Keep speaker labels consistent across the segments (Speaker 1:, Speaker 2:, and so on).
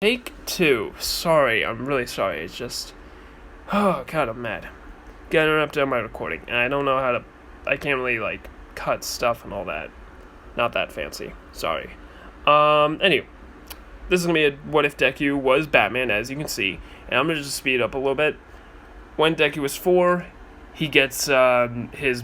Speaker 1: Take two. Sorry, I'm really sorry. It's just, oh god, I'm mad. Got interrupted on my recording, and I don't know how to. I can't really cut stuff and all that. Not that fancy. Sorry. Anyway, this is gonna be a what if Deku was Batman, as you can see, and I'm gonna just speed up a little bit. When Deku was 4, he gets his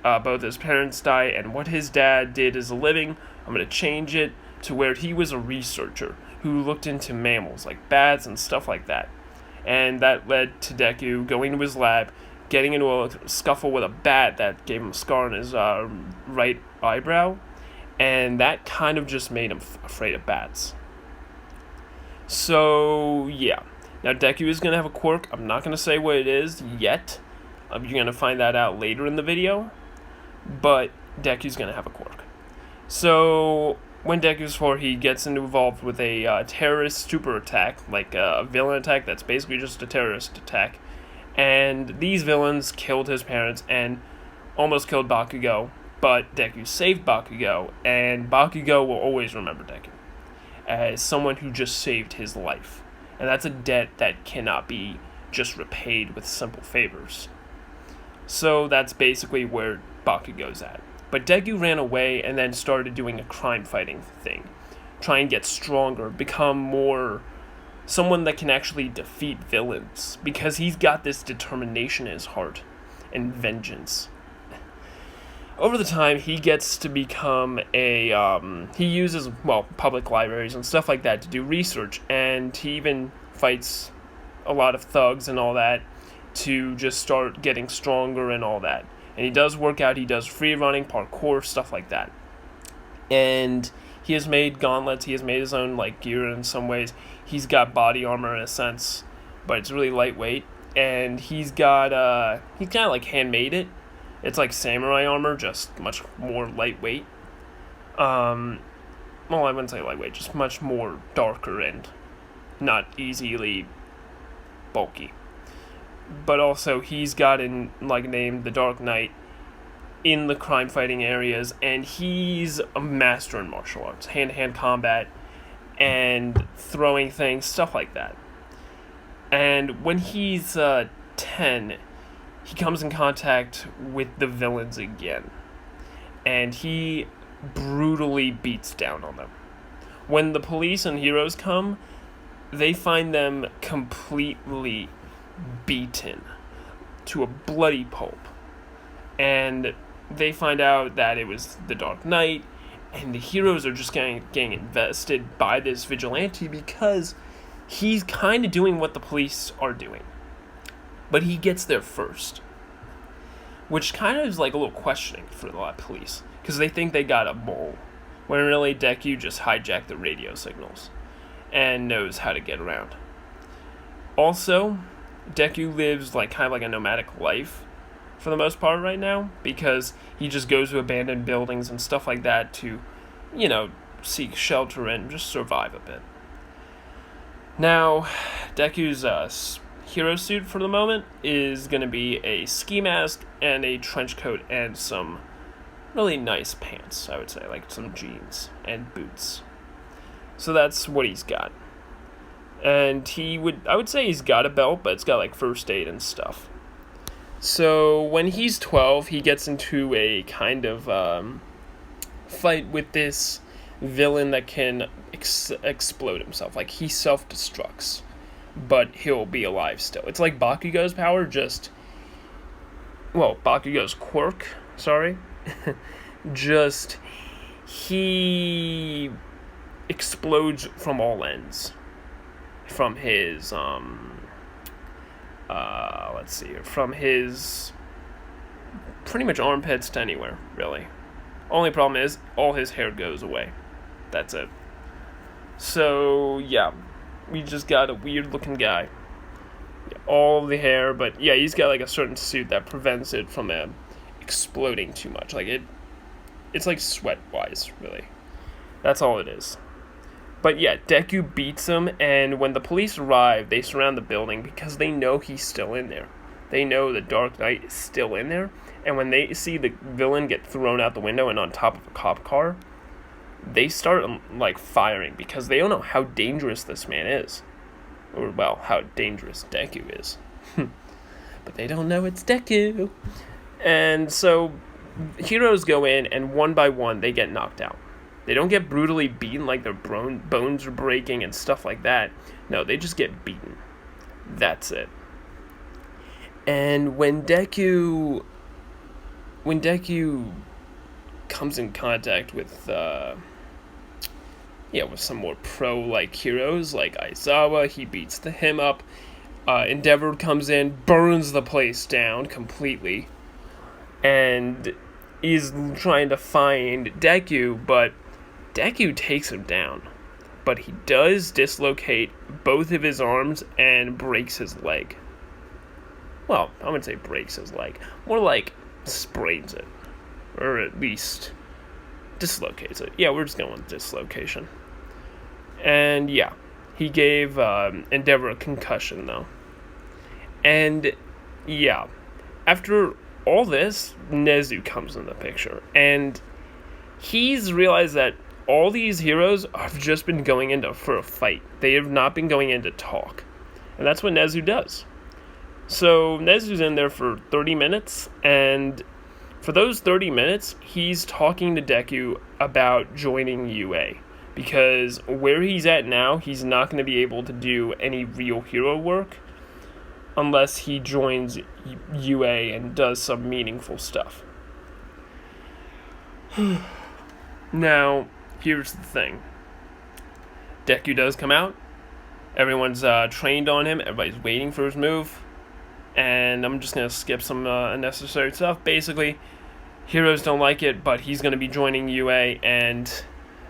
Speaker 1: both his parents die, and what his dad did as a living. I'm gonna change it to where he was a researcher who looked into mammals like bats and stuff like that. And that led to Deku going to his lab, getting into a scuffle with a bat that gave him a scar on his right eyebrow, and that kind of just made him afraid of bats. So, yeah. Now, Deku is going to have a quirk. I'm not going to say what it is yet. You're going to find that out later in the video. But Deku's going to have a quirk. So, when Deku's 4, he gets involved with a terrorist super attack, like a villain attack that's basically just a terrorist attack. And these villains killed his parents and almost killed Bakugo, but Deku saved Bakugo, and Bakugo will always remember Deku as someone who just saved his life. And that's a debt that cannot be just repaid with simple favors. So that's basically where Bakugo's at. But Deku ran away and then started doing a crime-fighting thing. Try and get stronger, become more someone that can actually defeat villains. Because he's got this determination in his heart and vengeance. Over the time, he gets to become he uses, public libraries and stuff like that to do research. And he even fights a lot of thugs and all that to just start getting stronger and all that. And he does work out, he does free running, parkour, stuff like that. And he has made gauntlets, he has made his own gear in some ways. He's got body armor in a sense, but it's really lightweight. And he's got, he kind of handmade it. It's like samurai armor, just much more lightweight. I wouldn't say lightweight, just much more darker and not easily bulky. But also, he's got named the Dark Knight in the crime-fighting areas, and he's a master in martial arts, hand-to-hand combat, and throwing things, stuff like that. And when he's 10, he comes in contact with the villains again, and he brutally beats down on them. When the police and heroes come, they find them completely beaten to a bloody pulp, and they find out that it was the Dark Knight, and the heroes are just getting invested by this vigilante because he's kind of doing what the police are doing, but he gets there first, which kind of is a little questioning for a lot of police because they think they got a mole, when really Deku just hijacked the radio signals and knows how to get around. Also, Deku lives kind of a nomadic life for the most part right now, because he just goes to abandoned buildings and stuff like that to, seek shelter and just survive a bit. Now, Deku's hero suit for the moment is going to be a ski mask and a trench coat and some really nice pants, I would say, some jeans and boots. So that's what he's got. And I would say he's got a belt, but it's got first aid and stuff. So when he's 12, he gets into a kind of fight with this villain that can explode himself. He self-destructs, but he'll be alive still. It's like Bakugo's power, Bakugo's quirk, sorry. He explodes from all ends. From his, from his pretty much armpits to anywhere, really. Only problem is, all his hair goes away. That's it. So, yeah, we just got a weird-looking guy. All the hair, but yeah, he's got a certain suit that prevents it from exploding too much. It's sweat-wise, really. That's all it is. But yeah, Deku beats him, and when the police arrive, they surround the building because they know he's still in there. They know the Dark Knight is still in there, and when they see the villain get thrown out the window and on top of a cop car, they start, like, firing because they don't know how dangerous this man is. Or, well, how dangerous Deku is. But they don't know it's Deku. And so heroes go in, and one by one, they get knocked out. They don't get brutally beaten like their bones are breaking and stuff like that. No, they just get beaten. That's it. And when Deku comes in contact with with some more pro-like heroes like Aizawa, he beats him up. Endeavor comes in, burns the place down completely, and is trying to find Deku, but Deku takes him down. But he does dislocate both of his arms and breaks his leg. Well, I wouldn't say breaks his leg. More like sprains it. Or at least dislocates it. Yeah, we're just going with dislocation. And yeah, he gave Endeavor a concussion though. And yeah, after all this, Nezu comes in the picture. And he's realized that all these heroes have just been going in for a fight. They have not been going in to talk. And that's what Nezu does. So Nezu's in there for 30 minutes, and for those 30 minutes, he's talking to Deku about joining UA. Because where he's at now, he's not going to be able to do any real hero work unless he joins UA and does some meaningful stuff. Now, here's the thing. Deku does come out. Everyone's trained on him. Everybody's waiting for his move. And I'm just going to skip some unnecessary stuff. Basically, heroes don't like it, but he's going to be joining UA. And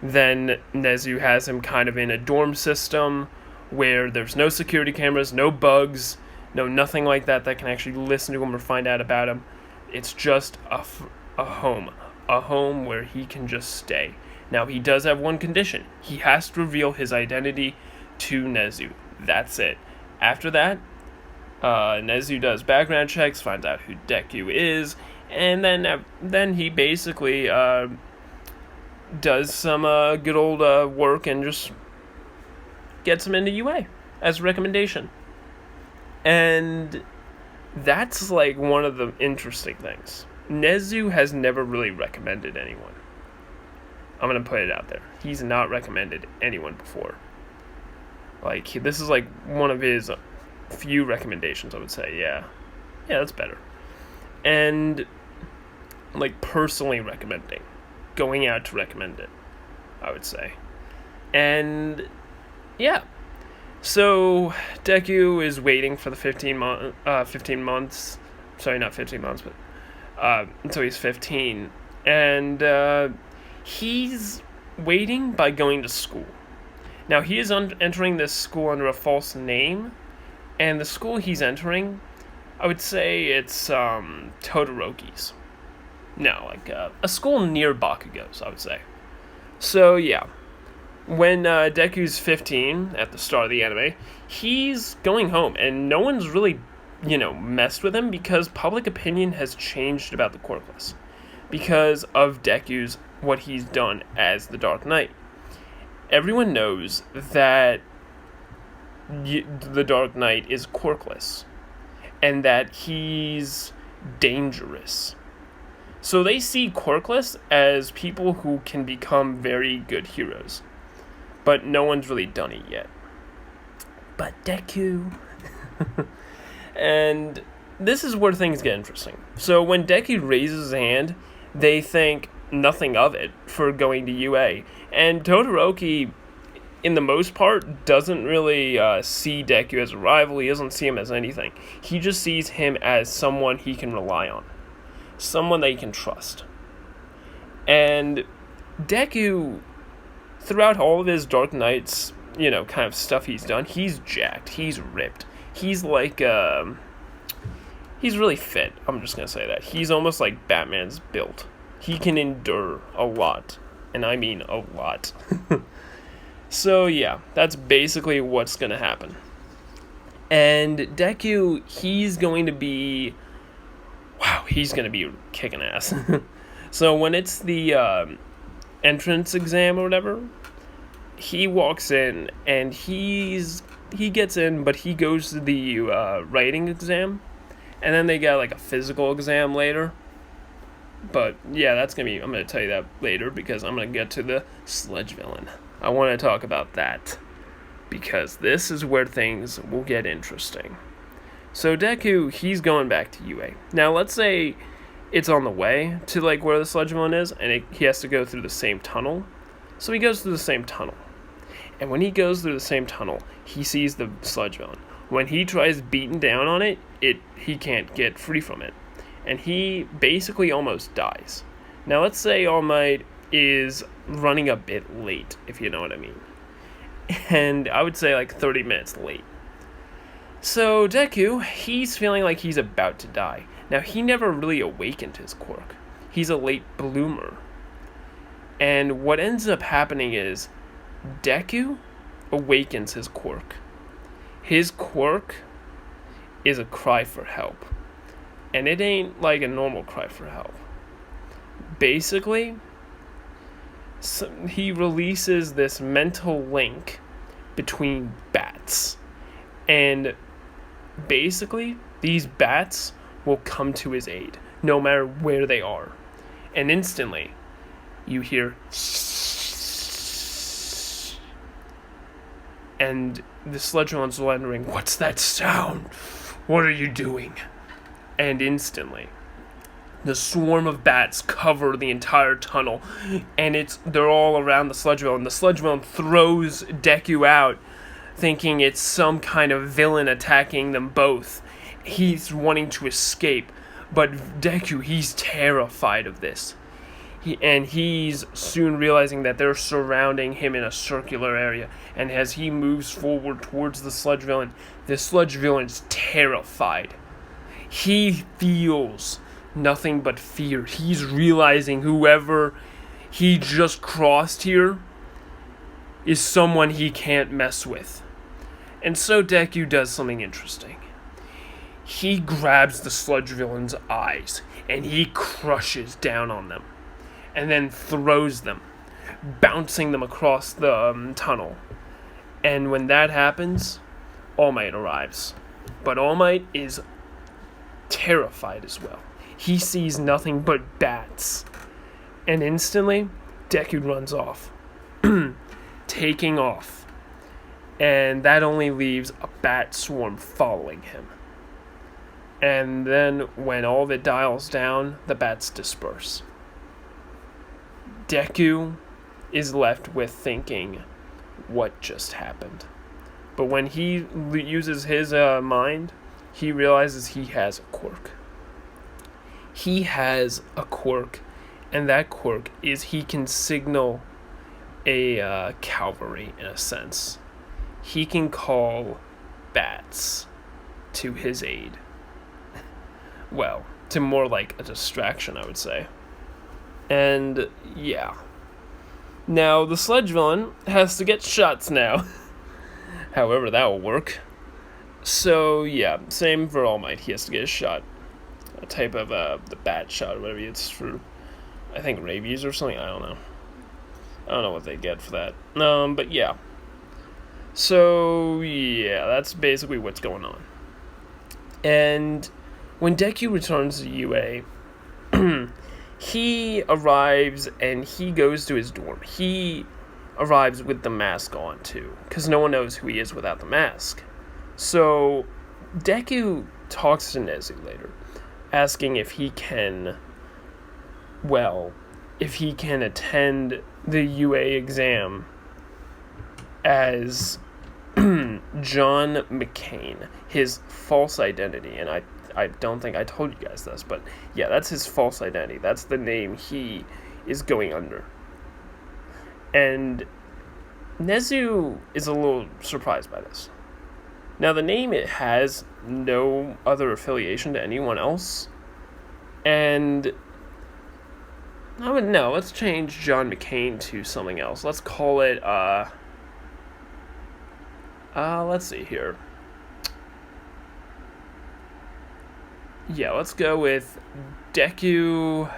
Speaker 1: then Nezu has him kind of in a dorm system where there's no security cameras, no bugs, no nothing like that can actually listen to him or find out about him. It's just a home where he can just stay. Now, he does have one condition. He has to reveal his identity to Nezu. That's it. After that, Nezu does background checks, finds out who Deku is, and then he basically does some good old work and just gets him into UA as a recommendation. And that's like one of the interesting things. Nezu has never really recommended anyone. I'm going to put it out there. He's not recommended anyone before. Like, this is like one of his few recommendations, I would say. Yeah, that's better. And like personally recommending, going out to recommend it, I would say. And yeah, so Deku is waiting for the 15 months. Sorry, not 15 months, but until he's 15, and he's waiting by going to school. Now, he is entering this school under a false name, and the school he's entering, I would say it's Todoroki's. No, like a school near Bakugo's, I would say. So, yeah. When Deku's 15, at the start of the anime, he's going home, and no one's really, messed with him because public opinion has changed about the quirkless. Because of what he's done as the Dark Knight. Everyone knows that the Dark Knight is quirkless, and that he's dangerous. So they see quirkless as people who can become very good heroes. But no one's really done it yet. But Deku. And this is where things get interesting. So when Deku raises his hand, they think nothing of it for going to UA. And Todoroki, in the most part, doesn't really see Deku as a rival. He doesn't see him as anything. He just sees him as someone he can rely on. Someone that he can trust. And Deku, throughout all of his Dark Knight's, kind of stuff he's done, he's jacked. He's ripped. He's like, he's really fit. I'm just going to say that. He's almost like Batman's built. He can endure a lot. And I mean a lot. So, yeah, that's basically what's going to happen. And Deku, he's going to be kicking ass. So when it's the entrance exam or whatever, he walks in and he gets in, but he goes to the writing exam, and then they got like a physical exam later. But yeah, I'm gonna tell you that later, because I'm gonna get to the sludge villain. I want to talk about that, because this is where things will get interesting. So Deku, he's going back to UA. Now let's say it's on the way to like where the sludge villain is, and he has to go through the same tunnel. So he goes through the same tunnel. And when he goes through the same tunnel, he sees the sludge villain. When he tries beating down on it, he can't get free from it. And he basically almost dies. Now let's say All Might is running a bit late, if you know what I mean. And I would say like 30 minutes late. So Deku, he's feeling like he's about to die. Now, he never really awakened his quirk. He's a late bloomer. And what ends up happening is Deku awakens his quirk. His quirk is a cry for help. And it ain't like a normal cry for help. Basically, he releases this mental link between bats. And basically, these bats will come to his aid, no matter where they are. And instantly, you hear and the sludge villain's wondering, what's that sound? What are you doing? And instantly, the swarm of bats cover the entire tunnel, and they're all around the sludge villain. The sludge villain throws Deku out, thinking it's some kind of villain attacking them both. He's wanting to escape, but Deku, he's terrified of this. He's soon realizing that they're surrounding him in a circular area, and as he moves forward towards the sludge villain is terrified. He feels nothing but fear. He's realizing whoever he just crossed here is someone he can't mess with. And so Deku does something interesting. He grabs the sludge villain's eyes and he crushes down on them and then throws them, bouncing them across the tunnel. And when that happens, All Might arrives. But All Might is terrified as well. He sees nothing but bats. And instantly, Deku runs off, taking off. And that only leaves a bat swarm following him. And then, when all of it dials down, the bats disperse. Deku is left with thinking, what just happened? But when he uses his mind, he realizes he has a quirk. He has a quirk, and that quirk is he can signal a cavalry, in a sense. He can call bats to his aid. Well, to more like a distraction, I would say. And, yeah. Now, the sludge villain has to get shots now. However, that will work. So, yeah, same for All Might. He has to get a shot. A type of, the bat shot, or whatever it's for. I think rabies or something, I don't know. I don't know what they get for that. But yeah. So, yeah, that's basically what's going on. And when Deku returns to UA, he arrives and he goes to his dorm. He arrives with the mask on, too, because no one knows who he is without the mask. So, Deku talks to Nezu later, asking if he can attend the UA exam as John McCain, his false identity. And I don't think I told you guys this, but yeah, that's his false identity. That's the name he is going under. And Nezu is a little surprised by this. Now, the name, it has no other affiliation to anyone else. And let's change John McCain to something else. Let's call it, let's see here. Yeah, let's go with Deku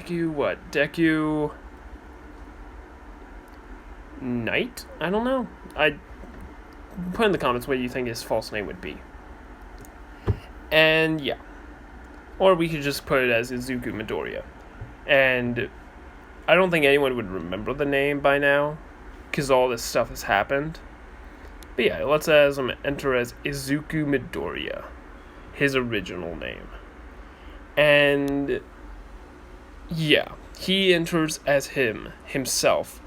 Speaker 1: Deku what? Deku Knight? I don't know. Put in the comments what you think his false name would be. And yeah. Or we could just put it as Izuku Midoriya. And I don't think anyone would remember the name by now, because all this stuff has happened. But yeah, let's enter as Izuku Midoriya, his original name. And yeah, he enters as himself.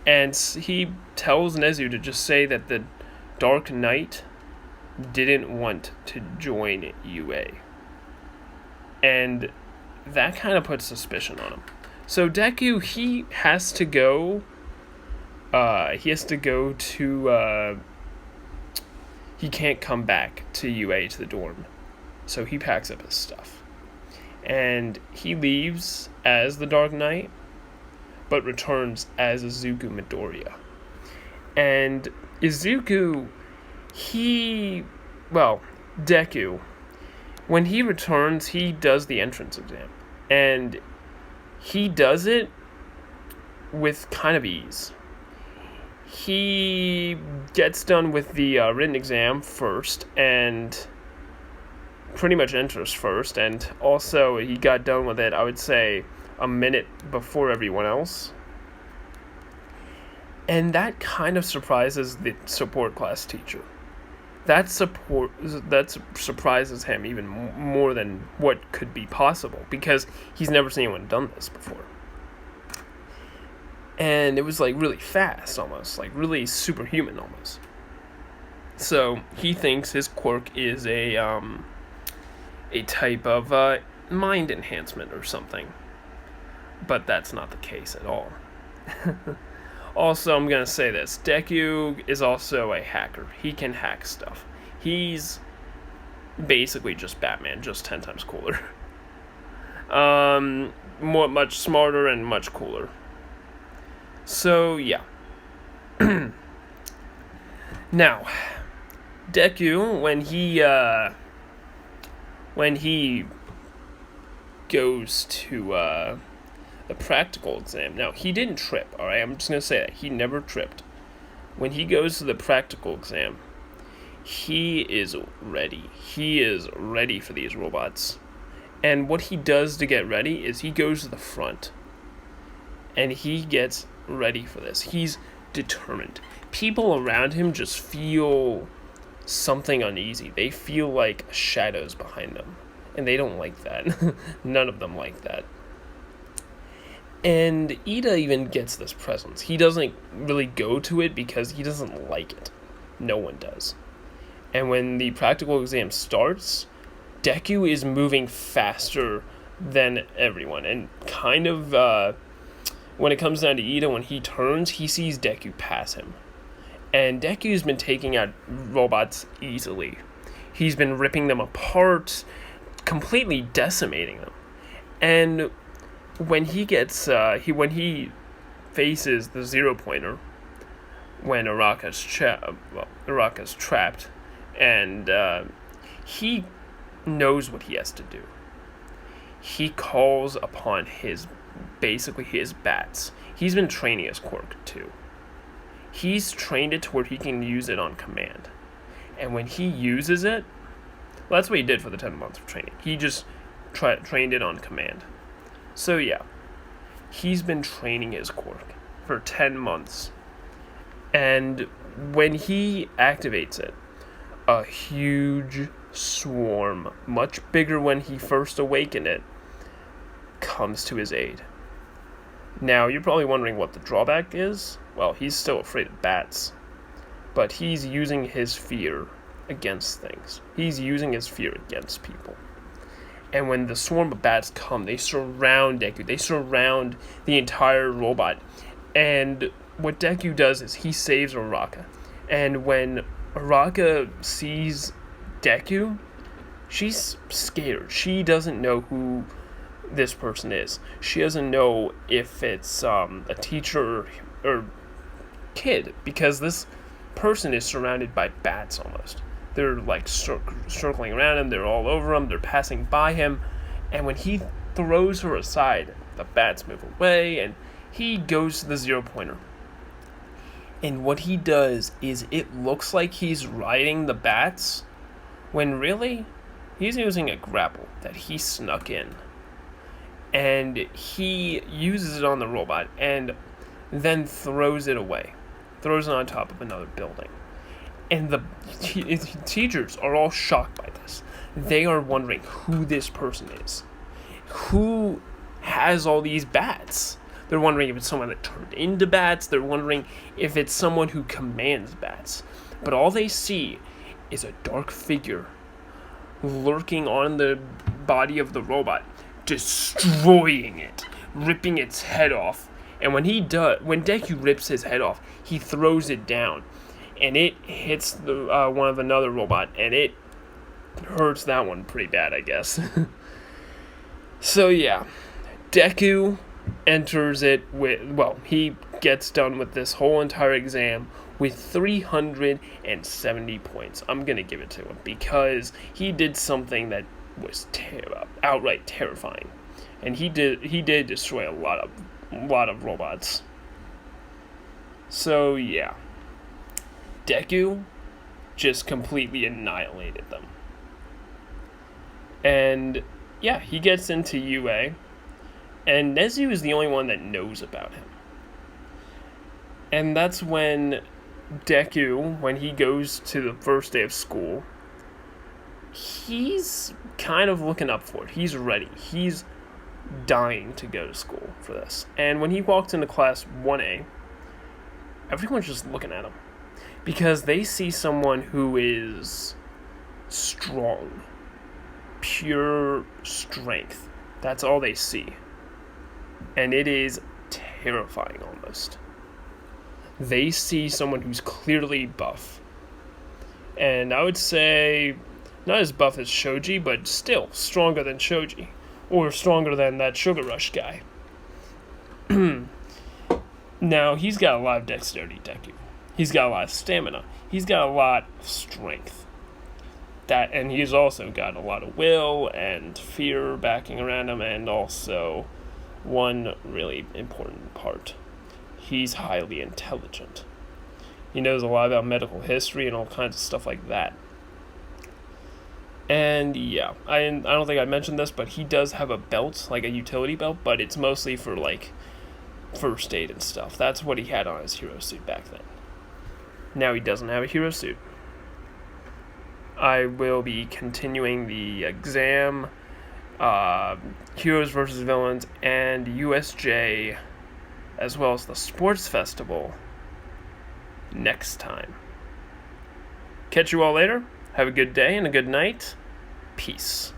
Speaker 1: And he tells Nezu to just say that the Dark Knight didn't want to join UA. And that kind of puts suspicion on him. So Deku, he has to go to, he can't come back to UA, to the dorm. So he packs up his stuff. And he leaves as the Dark Knight, but returns as Izuku Midoriya. And Izuku, Deku, when he returns, he does the entrance exam. And he does it with kind of ease. He gets done with the written exam first, and pretty much enters first. And also, he got done with it, I would say, a minute before everyone else. And that kind of surprises the support class teacher. That surprises him even more than what could be possible, because he's never seen anyone done this before. And it was like really fast, almost like really superhuman almost. So he thinks his quirk is a type of mind enhancement or something, but that's not the case at all. Also, I'm going to say this. Deku is also a hacker. He can hack stuff. He's basically just Batman, just 10 times cooler. Much smarter and much cooler. So, yeah. Now, Deku, when he goes to the practical exam. Now, he didn't trip, alright? I'm just going to say that. He never tripped. When he goes to the practical exam, he is ready. He is ready for these robots. And what he does to get ready is he goes to the front. And he gets ready for this. He's determined. People around him just feel something uneasy. They feel like shadows behind them. And they don't like that. None of them like that. And Ida even gets this presence. He doesn't really go to it because he doesn't like it. No one does. And when the practical exam starts, Deku is moving faster than everyone. And kind of, when it comes down to Ida, when he turns, he sees Deku pass him. And Deku's been taking out robots easily. He's been ripping them apart, completely decimating them. And when he gets, when he faces the 0-pointer, when Araka's trapped, and he knows what he has to do. He calls upon his bats. He's been training his quirk too. He's trained it to where he can use it on command. And when he uses it, well, that's what he did for the 10 months of training. He just trained it on command. So yeah, he's been training his quirk for 10 months. And when he activates it, a huge swarm, much bigger when he first awakened it, comes to his aid. Now, you're probably wondering what the drawback is. Well, he's still afraid of bats. But he's using his fear against things. He's using his fear against people. And when the swarm of bats come, they surround Deku. They surround the entire robot. And what Deku does is he saves Araka. And when Araka sees Deku, she's scared. She doesn't know who this person is. She doesn't know if it's a teacher or kid, because this person is surrounded by bats almost. They're like circling around him, they're all over him, they're passing by him, and when he throws her aside, the bats move away, and he goes to the 0-pointer. And what he does is it looks like he's riding the bats, when really, he's using a grapple that he snuck in. And he uses it on the robot and then throws it away. Throws it on top of another building. And the teachers are all shocked by this. They are wondering who this person is. Who has all these bats? They're wondering if it's someone that turned into bats. They're wondering if it's someone who commands bats. But all they see is a dark figure lurking on the body of the robot, destroying it, ripping its head off. And when Deku rips his head off, he throws it down, and it hits the one of another robot, and it hurts that one pretty bad, I guess. So yeah, Deku enters it with, he gets done with this whole entire exam with 370 points. I'm going to give it to him because he did something that was outright terrifying. And he did destroy a lot of robots. So yeah, Deku just completely annihilated them. And yeah, he gets into UA, and Nezu is the only one that knows about him. And that's when Deku, when he goes to the first day of school, he's kind of looking up for it. He's ready. He's dying to go to school for this. And when he walked into class 1A, everyone's just looking at him because they see someone who is strong, pure strength. That's all they see. And it is terrifying almost. They see someone who's clearly buff. And I would say not as buff as Shoji, but still stronger than Shoji. Or stronger than that Sugar Rush guy. Now, he's got a lot of dexterity, Deku. He's got a lot of stamina. He's got a lot of strength. And he's also got a lot of will and fear backing around him, and also one really important part. He's highly intelligent. He knows a lot about medical history and all kinds of stuff like that. And yeah, I don't think I mentioned this, but he does have a belt, like a utility belt, but it's mostly for like first aid and stuff. That's what he had on his hero suit back then. Now he doesn't have a hero suit. I will be continuing the exam, Heroes versus Villains, and USJ, as well as the sports festival, next time. Catch you all later. Have a good day and a good night. Peace.